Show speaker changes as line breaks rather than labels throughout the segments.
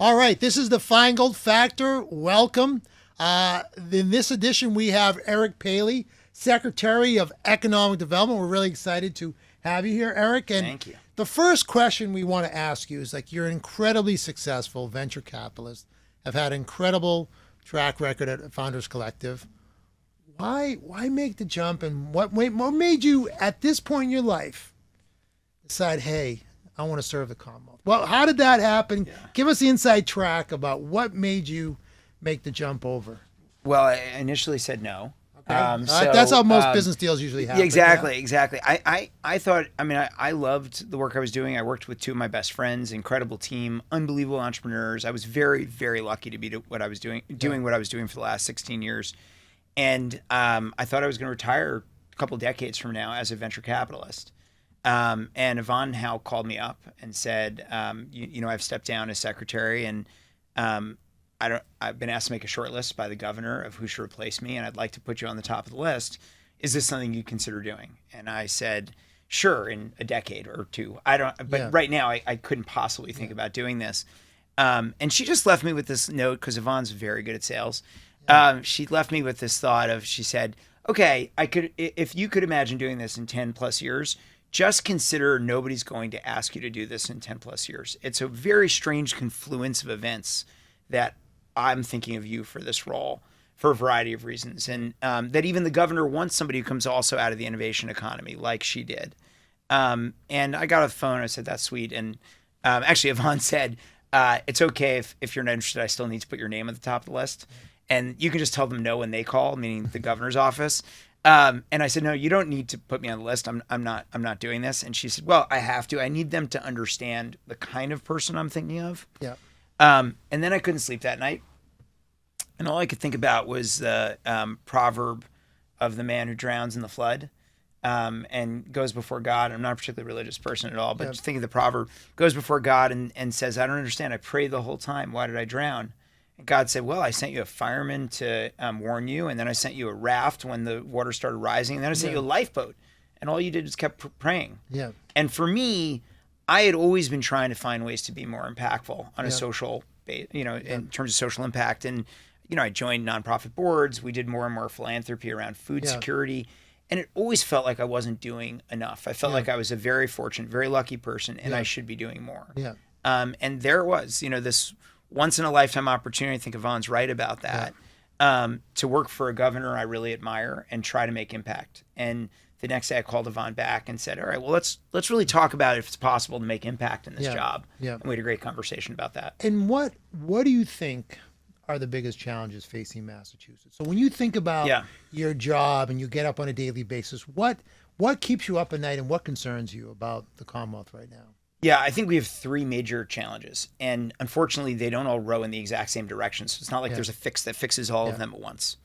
All right, this is the Finegold Factor. Welcome. In this edition, we have Eric Paley, Secretary of Economic Development. We're really excited to have you here, Eric. And
Thank you.
the first question we want to ask you is, like, you're an incredibly successful venture capitalist, have had an incredible track record at Founders Collective. Why make the jump, and what made you, at this point in your life, decide, hey, I want to serve the Commonwealth? Well, how did that happen?
Yeah.
Give us the inside track about what made you make the jump over.
Well, I initially said no.
Okay. That's how most business deals usually happen.
Exactly. I thought, I loved the work I was doing. I worked with two of my best friends, incredible team, unbelievable entrepreneurs. I was very, very lucky to be what I was doing what I was doing for the last 16 years. And I thought I was going to retire a couple decades from now as a venture capitalist. And Yvonne Howe called me up and said, I've stepped down as secretary, and I've been asked to make a short list by the governor of who should replace me, and I'd like to put you on the top of the list. Is this something you'd consider doing? And I said, sure, in a decade or two. Right now I couldn't possibly think about doing this. And she just left me with this note, because Yvonne's very good at sales. She left me with this thought of, she said, okay, if you could imagine doing this in 10 plus years, just consider nobody's going to ask you to do this in 10 plus years. It's a very strange confluence of events that I'm thinking of you for this role for a variety of reasons. And that even the governor wants somebody who comes also out of the innovation economy like she did. And I got off the phone, I said, that's sweet. And actually Yvonne said, it's okay if you're not interested, I still need to put your name at the top of the list. And you can just tell them no when they call, meaning the governor's office. And I said, no, you don't need to put me on the list. I'm not doing this. And she said, well, I have to. I need them to understand the kind of person I'm thinking of.
Yeah.
And then I couldn't sleep that night. And all I could think about was the proverb of the man who drowns in the flood and goes before God. I'm not a particularly religious person at all, but just thinking of the proverb, goes before God and says, I don't understand. I prayed the whole time. Why did I drown? And God said, well, I sent you a fireman to warn you, and then I sent you a raft when the water started rising, and then I sent you a lifeboat. And all you did is kept praying. Yeah. And for me, I had always been trying to find ways to be more impactful on a social base, in terms of social impact. And, I joined nonprofit boards. We did more and more philanthropy around food security. And it always felt like I wasn't doing enough. I felt like I was a very fortunate, very lucky person, and I should be doing more. Yeah. And there it was, this once in a lifetime opportunity. I think Yvonne's right about that. To work for a governor I really admire and try to make impact. And the next day I called Yvonne back and said, all right, well, let's really talk about if it's possible to make impact in this job. Yeah. And we had a great conversation about that.
And what do you think are the biggest challenges facing Massachusetts? So when you think about your job and you get up on a daily basis, what keeps you up at night and what concerns you about the Commonwealth right now?
Yeah, I think we have three major challenges, and unfortunately, they don't all row in the exact same direction. So it's not like there's a fix that fixes all of them at once.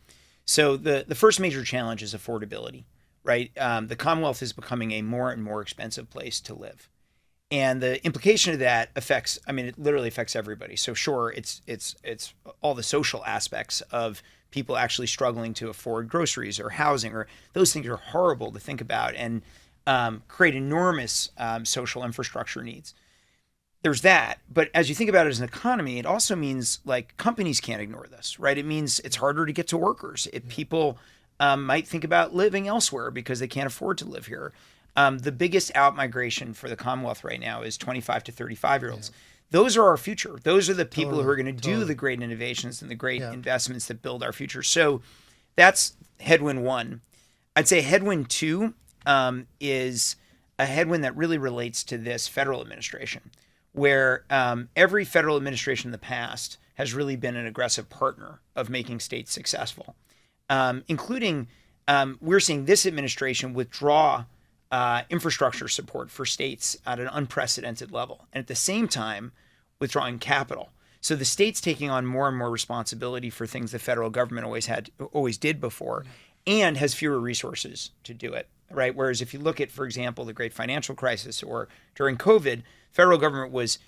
So the first major challenge is affordability, right? The Commonwealth is becoming a more and more expensive place to live. And the implication of that it literally affects everybody. So sure, it's all the social aspects of people actually struggling to afford groceries or housing, or those things are horrible to think about and create enormous social infrastructure needs. There's that. But as you think about it as an economy, it also means like companies can't ignore this, right? It means it's harder to get to workers. People might think about living elsewhere because they can't afford to live here. The biggest out-migration for the Commonwealth right now is 25 to 35-year-olds. Those are our future. Those are the people who are going to do the great innovations and the great investments that build our future. So that's headwind one. I'd say headwind two is a headwind that really relates to this federal administration, where every federal administration in the past has really been an aggressive partner of making states successful, including we're seeing this administration withdraw infrastructure support for states at an unprecedented level, and at the same time withdrawing capital. So the state's taking on more and more responsibility for things the federal government always did before, and has fewer resources to do it, right? Whereas if you look at, for example, the great financial crisis or during COVID, federal government was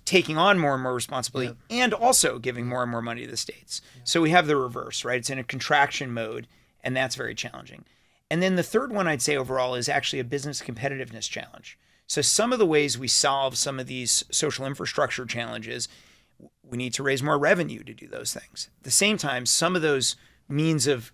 taking on more and more responsibility and also giving more and more money to the states. So we have the reverse, right? It's in a contraction mode, and that's very challenging. And then the third one I'd say overall is actually a business competitiveness challenge. So some of the ways we solve some of these social infrastructure challenges We need to raise more revenue to do those things. At the same time, some of those means of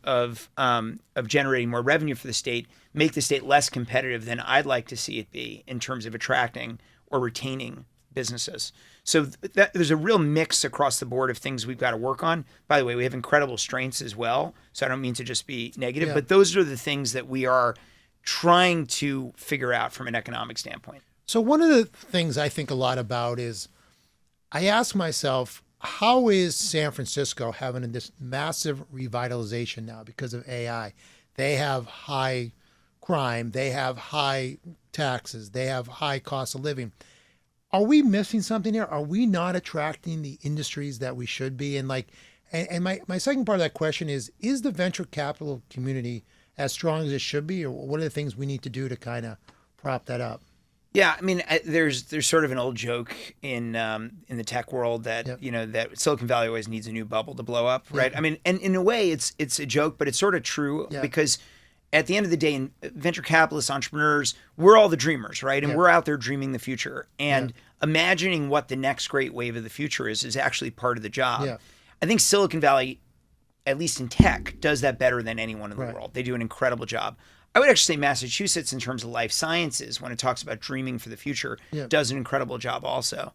generating more revenue for the state make the state less competitive than I'd like to see it be in terms of attracting or retaining businesses. So there's a real mix across the board of things we've got to work on. By the way, we have incredible strengths as well. So I don't mean to just be negative, but those are the things that we are trying to figure out from an economic standpoint.
So one of the things I think a lot about is I ask myself, how is San Francisco having this massive revitalization now because of AI? They have high crime, they have high taxes, they have high cost of living. Are we missing something here? Are we not attracting the industries that we should be? And my second part of that question is the venture capital community as strong as it should be, or what are the things we need to do to kind of prop that up?
Yeah, I mean, there's sort of an old joke in the tech world that that Silicon Valley always needs a new bubble to blow up, right? I mean, and in a way, it's a joke, but it's sort of true because at the end of the day, venture capitalists, entrepreneurs, we're all the dreamers, right? And we're out there dreaming the future and imagining what the next great wave of the future is actually part of the job. Yeah. I think Silicon Valley, at least in tech, does that better than anyone in the world. They do an incredible job. I would actually say Massachusetts, in terms of life sciences, when it talks about dreaming for the future, does an incredible job also.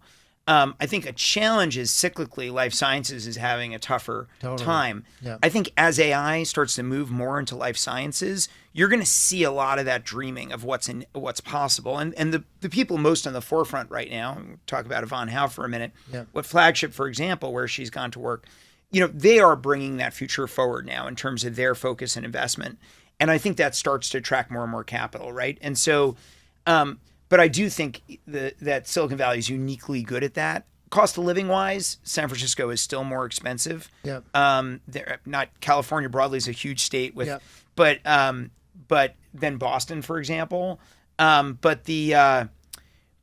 I think a challenge is cyclically life sciences is having a tougher time. Yeah. I think as AI starts to move more into life sciences, you're going to see a lot of that dreaming of what's possible. And the people most on the forefront right now, and we'll talk about Yvonne Howe for a minute, what Flagship, for example, where she's gone to work, they are bringing that future forward now in terms of their focus and investment. And I think that starts to attract more and more capital, right? And so, but I do think that Silicon Valley is uniquely good at that. Cost of living wise, San Francisco is still more expensive. Yeah. Not California broadly is a huge state with, but than Boston, for example.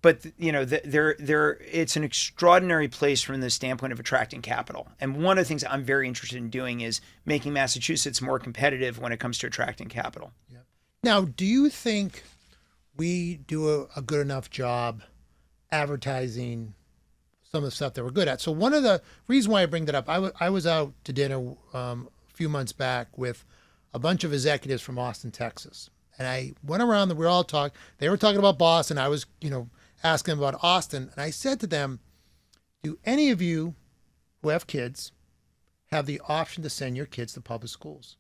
It's an extraordinary place from the standpoint of attracting capital. And one of the things I'm very interested in doing is making Massachusetts more competitive when it comes to attracting capital.
Yeah. Now, do you think we do a good enough job advertising some of the stuff that we're good at? So one of the reasons why I bring that up, I was out to dinner a few months back with a bunch of executives from Austin, Texas. And I went around, we were all talking, they were talking about Boston. I was, asking them about Austin. And I said to them, do any of you who have kids have the option to send your kids to public schools?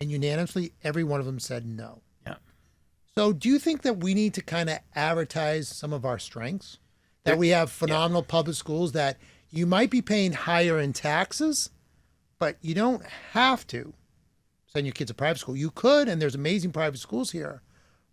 And unanimously, every one of them said no. Yeah. So do you think that we need to kind of advertise some of our strengths? That we have phenomenal public schools that you might be paying higher in taxes, but you don't have to send your kids to private school. You could, and there's amazing private schools here.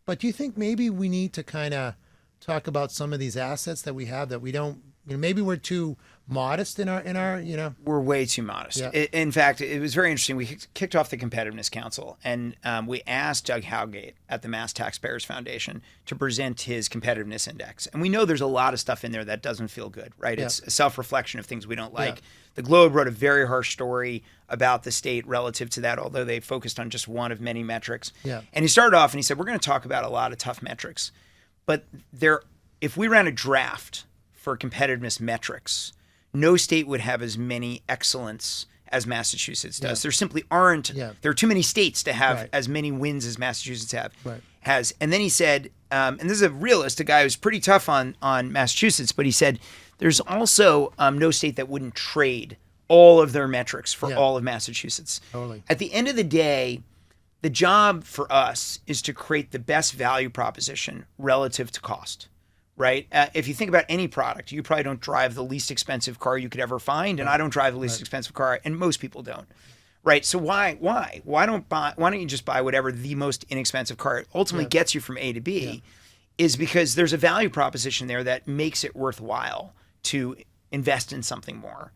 But do you think maybe we need to kind of talk about some of these assets that we have that we don't, maybe we're too modest in our.
We're way too modest. Yeah. In fact, it was very interesting. We kicked off the Competitiveness Council, and we asked Doug Howgate at the Mass Taxpayers Foundation to present his competitiveness index. And we know there's a lot of stuff in there that doesn't feel good, right? Yeah. It's a self-reflection of things we don't like. Yeah. The Globe wrote a very harsh story about the state relative to that, although they focused on just one of many metrics. Yeah. And he started off and he said, we're going to talk about a lot of tough metrics. But if we ran a draft for competitiveness metrics, no state would have as many excellence as Massachusetts does. There simply aren't. Yeah. There are too many states to have as many wins as Massachusetts has. And then he said, and this is a realist, a guy who's pretty tough on Massachusetts, but he said there's also no state that wouldn't trade all of their metrics for all of Massachusetts. Totally. At the end of the day, the job for us is to create the best value proposition relative to cost, right? If you think about any product, you probably don't drive the least expensive car you could ever find, and I don't drive the least expensive car, and most people don't, right? So why don't you just buy whatever the most inexpensive car ultimately gets you from A to B? Is because there's a value proposition there that makes it worthwhile to invest in something more.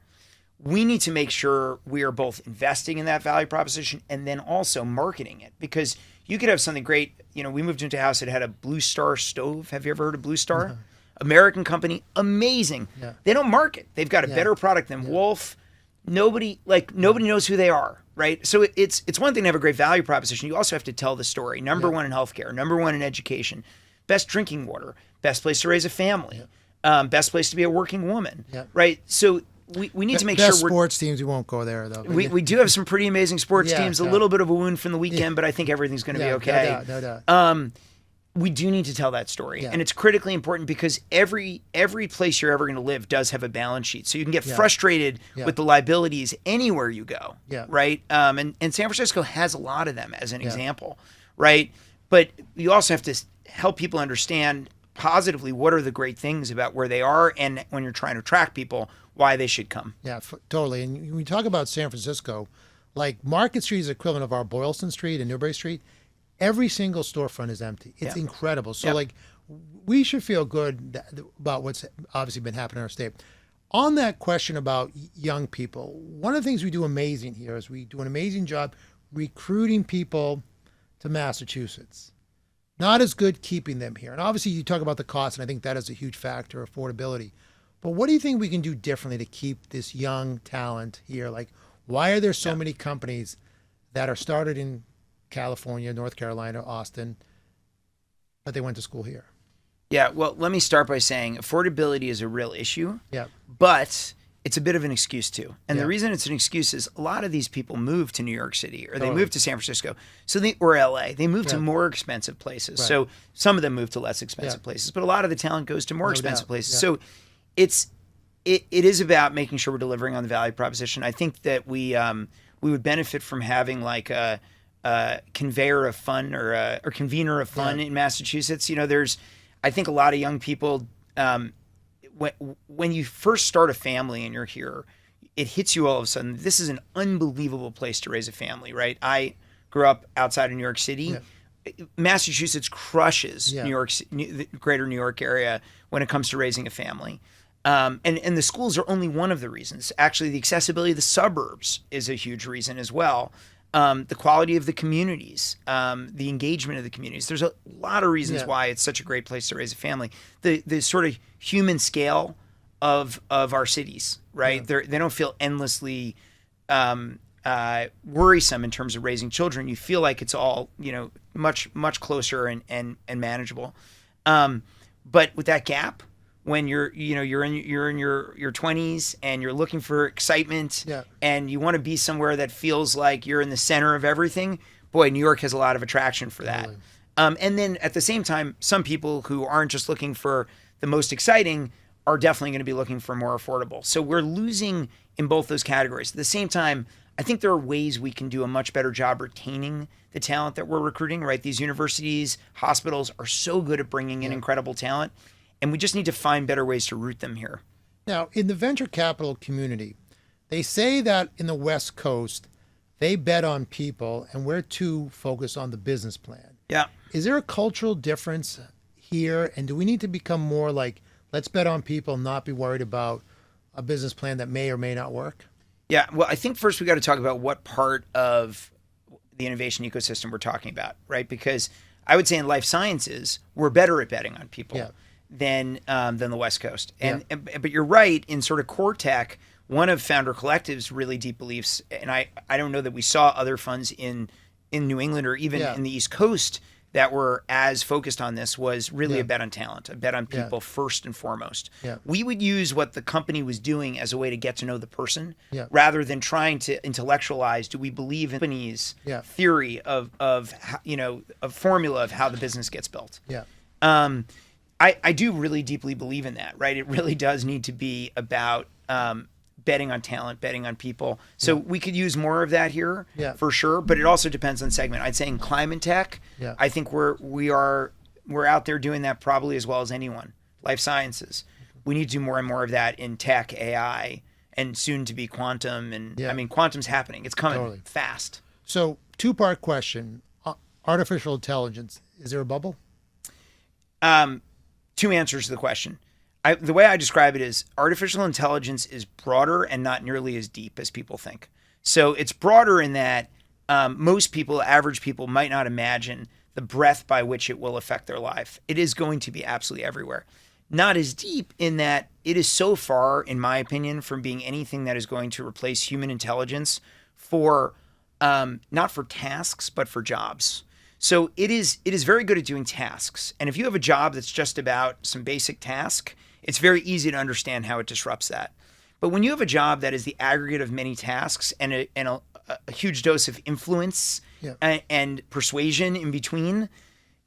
We need to make sure we are both investing in that value proposition and then also marketing it, because you could have something great. We moved into a house that had a Blue Star stove. Have you ever heard of Blue Star? No. American company, amazing. Yeah. They don't market. They've got a better product than Wolf. Nobody knows who they are, right? So it's one thing to have a great value proposition. You also have to tell the story. Number one in healthcare, number one in education, best drinking water, best place to raise a family, best place to be a working woman, right? So we need to make
Best
sure we're
sports teams. We won't go there though.
we do have some pretty amazing sports
Yeah,
teams. A
yeah.
little bit of a wound from the weekend, but I think everything's going to be okay.
No doubt.
We do need to tell that story,
Yeah.
and it's critically important because every place you're ever going to live does have a balance sheet, so you can get frustrated with the liabilities anywhere you go, right? And San Francisco has a lot of them, as an example, right? But you also have to help people understand positively what are the great things about where they are, and when you're trying to attract people, why they should come.
Yeah, totally. And when we talk about San Francisco, like Market Street is equivalent of our Boylston Street and Newbury Street. Every single storefront is empty. It's incredible. So like we should feel good about what's obviously been happening in our state. On that question about young people, one of the things we do amazing here is we do an amazing job recruiting people to Massachusetts. Not as good keeping them here. And obviously you talk about the cost, and I think that is a huge factor, affordability. But what do you think we can do differently to keep this young talent here? Like, why are there so many companies that are started in California, North Carolina, Austin, but they went to school here?
Yeah, well, let me start by saying affordability is a real issue.
Yeah.
But it's a bit of an excuse too. And the reason it's an excuse is a lot of these people move to New York City or they move to San Francisco, or LA. They move to more expensive places. Right. So some of them move to less expensive places, but a lot of the talent goes to more expensive places. So it is about making sure we're delivering on the value proposition. I think that we would benefit from having like a conveyor of fun or convener of fun in Massachusetts. You know, I think a lot of young people, when you first start a family and you're here, it hits you all of a sudden, this is an unbelievable place to raise a family, right? I grew up outside of New York City. Yeah. Massachusetts crushes New York, the greater New York area when it comes to raising a family. And the schools are only one of the reasons. Actually, the accessibility of the suburbs is a huge reason as well. The quality of the communities, the engagement of the communities. There's a lot of reasons why it's such a great place to raise a family. The sort of human scale of our cities, right? They don't feel endlessly worrisome in terms of raising children. You feel like it's all, much closer and manageable. But with that gap, when you're in your 20s and you're looking for excitement and you want to be somewhere that feels like you're in the center of everything, boy, New York has a lot of attraction for that. Really? And then at the same time, some people who aren't just looking for the most exciting are definitely going to be looking for more affordable. So we're losing in both those categories. At the same time, I think there are ways we can do a much better job retaining the talent that we're recruiting, right? These universities, hospitals are so good at bringing in incredible talent. And we just need to find better ways to root them here.
Now, in the venture capital community, they say that in the West Coast, they bet on people and we're too focused on the business plan.
Yeah.
Is there a cultural difference here? And do we need to become more like, let's bet on people, not be worried about a business plan that may or may not work?
Yeah. Well, I think first we got to talk about what part of the innovation ecosystem we're talking about, right? Because I would say in life sciences, we're better at betting on people. Yeah. Than the West Coast. But you're right, in sort of core tech, one of Founder Collective's really deep beliefs, and I don't know that we saw other funds in New England or even in the East Coast that were as focused on this, was really a bet on talent, a bet on people first and foremost. Yeah. We would use what the company was doing as a way to get to know the person rather than trying to intellectualize, do we believe in the company's theory of a formula of how the business gets built. Yeah. I do really deeply believe in that, right? It really does need to be about betting on talent, betting on people. So we could use more of that here for sure, but it also depends on segment. I'd say in climate tech, I think we're out there doing that probably as well as anyone. Life sciences. We need to do more and more of that in tech, AI, and soon to be quantum. And I mean, quantum's happening. It's coming fast.
So 2-part question. Artificial intelligence. Is there a bubble?
2 answers to the question. The way I describe it is artificial intelligence is broader and not nearly as deep as people think. So it's broader in that most people, average people, might not imagine the breadth by which it will affect their life. It is going to be absolutely everywhere. Not as deep in that it is so far, in my opinion, from being anything that is going to replace human intelligence for not for tasks, but for jobs. So it is very good at doing tasks. And if you have a job that's just about some basic task, it's very easy to understand how it disrupts that. But when you have a job that is the aggregate of many tasks and a huge dose of influence and persuasion in between,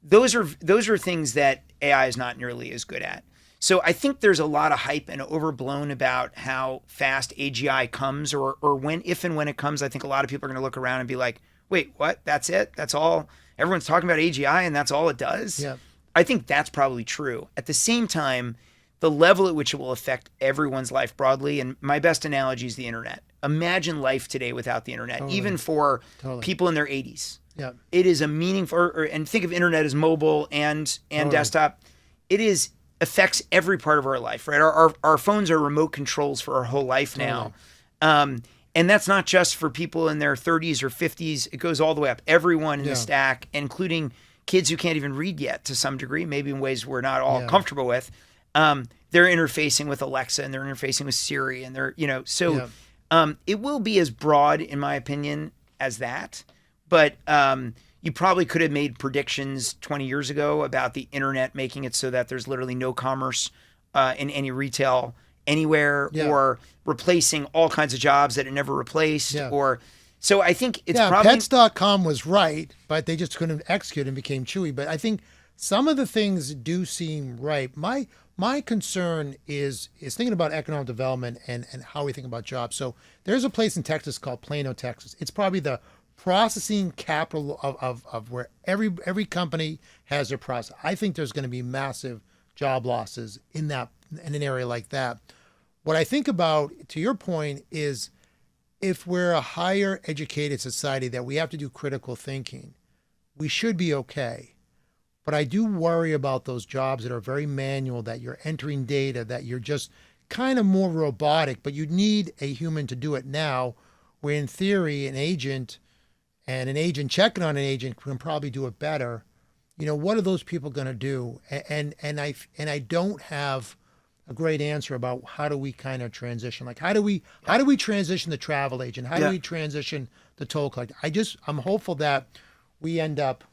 those are things that AI is not nearly as good at. So I think there's a lot of hype and overblown about how fast AGI comes or when, if and when it comes. I think a lot of people are going to look around and be like, wait, what? That's it? That's all? Everyone's talking about AGI and that's all it does?
Yeah.
I think that's probably true. At the same time, the level at which it will affect everyone's life broadly, and my best analogy is the internet. Imagine life today without the internet, even for people in their 80s.
Yeah.
It is a meaningful, and think of internet as mobile and desktop. It affects every part of our life, right? Our phones are remote controls for our whole life now. And that's not just for people in their 30s or 50s. It goes all the way up. Everyone in the stack, including kids who can't even read yet to some degree, maybe in ways we're not all comfortable with. They're interfacing with Alexa and they're interfacing with Siri and they're, it will be as broad, in my opinion, as that. But you probably could have made predictions 20 years ago about the internet making it so that there's literally no commerce in any retail anywhere or replacing all kinds of jobs that it never replaced so I think it's probably...
Pets.com was right, but they just couldn't execute and became Chewy. But I think some of the things do seem right. My concern is thinking about economic development and how we think about jobs. So there's a place in Texas called Plano, Texas. It's probably the processing capital of where every company has their process. I think there's going to be massive job losses in an area like that. What I think about, to your point, is if we're a higher educated society that we have to do critical thinking, we should be okay. But I do worry about those jobs that are very manual, that you're entering data, that you're just kind of more robotic, but you need a human to do it now, where in theory an agent checking on an agent can probably do it better. What are those people going to do? And I don't have a great answer about how do we kind of transition. Like how do we transition the travel agent? How do we transition the toll collector? I'm hopeful that we end up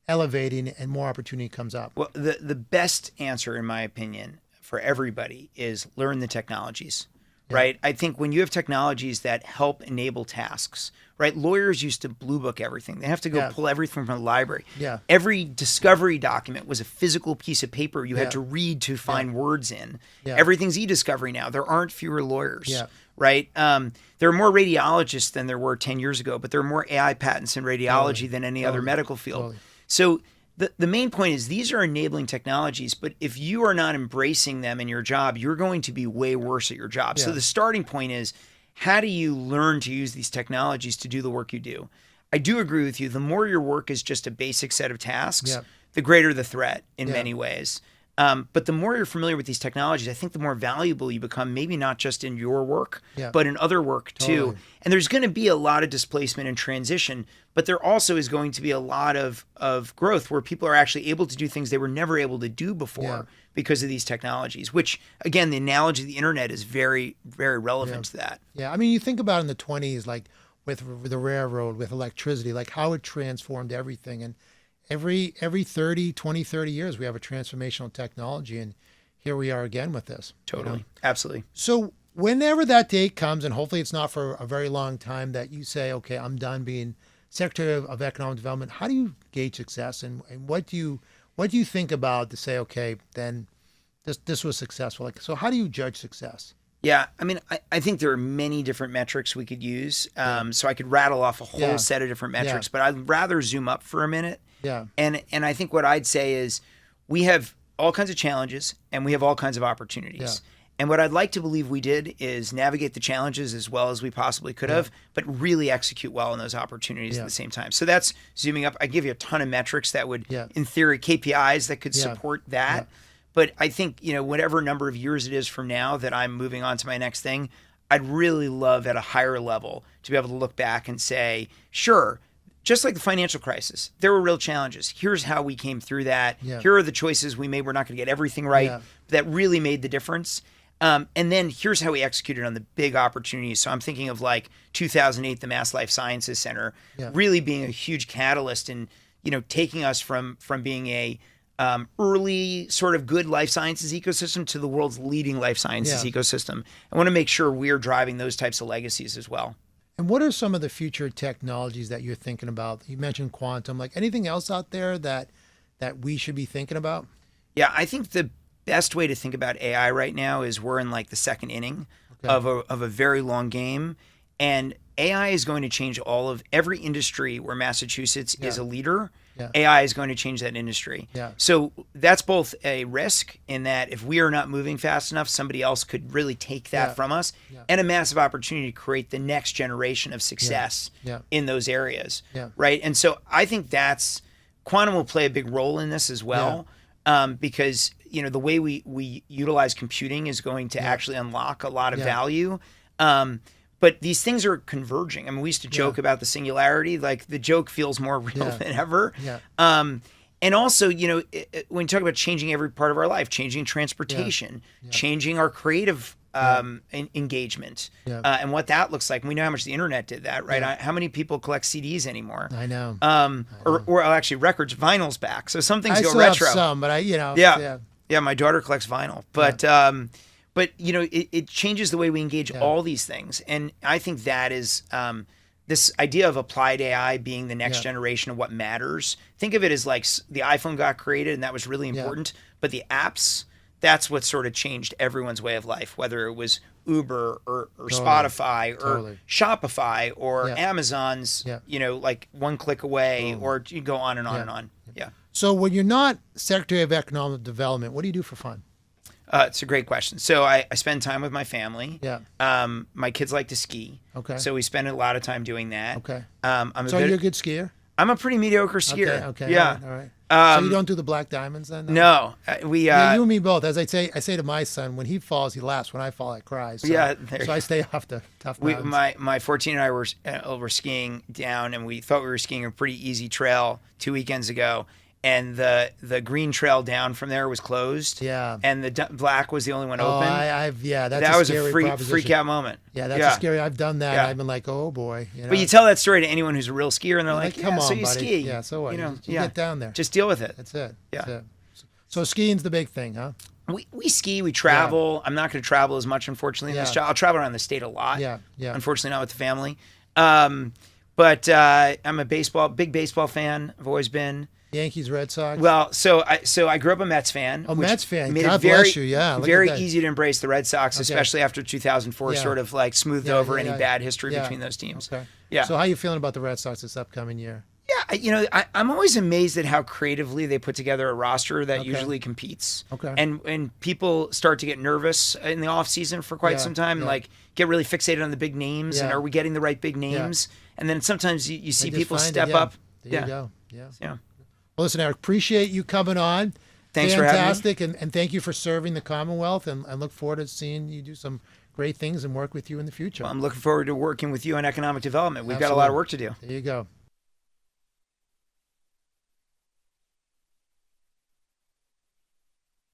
elevating and more opportunity comes up.
Well, the best answer, in my opinion, for everybody is learn the technologies. Right. I think when you have technologies that help enable tasks, right? Lawyers used to blue book everything. They have to go pull everything from the library. Yeah. Every discovery document was a physical piece of paper you had to read to find words in. Yeah. Everything's e-discovery now. There aren't fewer lawyers. Yeah. Right. There are more radiologists than there were 10 years ago, but there are more AI patents in radiology than any other medical field. So the main point is these are enabling technologies, but if you are not embracing them in your job, you're going to be way worse at your job. Yeah. So the starting point is, how do you learn to use these technologies to do the work you do? I do agree with you. The more your work is just a basic set of tasks, the greater the threat in many ways. But the more you're familiar with these technologies, I think the more valuable you become, maybe not just in your work, but in other work too. And there's going to be a lot of displacement and transition, but there also is going to be a lot of growth where people are actually able to do things they were never able to do before because of these technologies, which, again, the analogy of the internet is very, very relevant to that.
Yeah. I mean, you think about in the 1920s, like with the railroad, with electricity, like how it transformed everything. And every 20, 30 years, we have a transformational technology. And here we are again with this.
Totally. Absolutely.
So whenever that date comes, and hopefully it's not for a very long time, that you say, okay, I'm done being Secretary of Economic Development, how do you gauge success? And what do you think about to say, okay, then this was successful? Like, so how do you judge success?
Yeah, I mean, I think there are many different metrics we could use. So I could rattle off a whole set of different metrics, but I'd rather zoom up for a minute. Yeah. And I think what I'd say is we have all kinds of challenges and we have all kinds of opportunities. Yeah. And what I'd like to believe we did is navigate the challenges as well as we possibly could have, but really execute well on those opportunities at the same time. So that's zooming up. I give you a ton of metrics that would, in theory, KPIs that could support that. Yeah. But I think, whatever number of years it is from now that I'm moving on to my next thing, I'd really love at a higher level to be able to look back and say, sure, just like the financial crisis, there were real challenges. Here's how we came through that. Yeah. Here are the choices we made. We're not going to get everything right. That really made the difference. And then here's how we executed on the big opportunities. So I'm thinking of like 2008, the Mass Life Sciences Center, really being a huge catalyst in, taking us from being a early sort of good life sciences ecosystem to the world's leading life sciences
Yeah.
ecosystem. I want to make sure we're driving those types of legacies as well.
And what are some of the future technologies that you're thinking about? You mentioned quantum. Like anything else out there that we should be thinking about?
Yeah, I think the best way to think about AI right now is we're in like the second inning of a very long game, and AI is going to change every industry where Massachusetts is a leader.
Yeah.
AI is going to change that industry.
Yeah.
So that's both a risk in that if we are not moving fast enough, somebody else could really take that from us, and a massive opportunity to create the next generation of success in those areas. Right. And so I think quantum will play a big role in this as well, because the way we utilize computing is going to actually unlock a lot of value. But these things are converging. I mean, we used to joke about the singularity. Like the joke feels more real than ever. And also, when you talk about changing every part of our life, changing transportation, changing our creative engagement, and what that looks like. And we know how much the internet did that, right? How many people collect CDs anymore?
I know.
Or actually records, vinyl's back. So some things
I
go
still
retro.
have some, but
Yeah, my daughter collects vinyl, but it changes the way we engage all these things, and I think that is this idea of applied AI being the next generation of what matters. Think of it as like the iPhone got created, and that was really important, but the apps, that's what sort of changed everyone's way of life, whether it was Uber or Spotify or Shopify or Amazon's, like one click away, or you go on and on and on. Yeah.
So when you're not Secretary of Economic Development, what do you do for fun?
It's a great question. So I spend time with my family.
Yeah.
My kids like to ski.
Okay.
So we spend a lot of time doing that.
Okay.
So
you're a good skier?
I'm a pretty mediocre skier.
Okay.
Yeah.
All right. So you don't do the black diamonds then?
No.
You and me both. As I say to my son, when he falls, he laughs. When I fall, I cry. So, so I stay off the tough mountains.
My 14 and I were skiing down, and we thought we were skiing a pretty easy trail 2 weekends ago. And the green trail down from there was closed. Yeah. And the black was the only one open.
That
was a freak out moment.
Yeah, that's a scary. I've done that. Yeah. I've been like, oh boy.
But you tell that story to anyone who's a real skier, and they're like,
come on,
so you
buddy.
ski.
Yeah, so what? You get down there.
Just deal with it.
That's it.
Yeah.
That's it. So skiing's the big thing, huh?
We ski, we travel. I'm not going to travel as much, unfortunately. In this job. I'll travel around the state a lot. Yeah. Unfortunately, not with the family. But I'm a big baseball fan. I've always been.
Yankees, Red Sox.
Well, so I grew up a Mets fan.
Oh, Mets fan.
Made
God
it very,
bless you. Yeah.
Very easy to embrace the Red Sox, especially after 2004 sort of like smoothed over any bad history between those teams.
Okay.
Yeah.
So how are you feeling about the Red Sox this upcoming year?
Yeah, I'm always amazed at how creatively they put together a roster that usually competes.
Okay.
And people start to get nervous in the off season for quite some time, like get really fixated on the big names and are we getting the right big names? And then sometimes you see people step up.
There you go. Yeah.
Yeah.
Well, listen, Eric, appreciate you coming on.
Thanks for having me.
Fantastic, and thank you for serving the Commonwealth, and I look forward to seeing you do some great things and work with you in the future.
Well, I'm looking forward to working with you on economic development. We've got a lot of work to do.
There you go.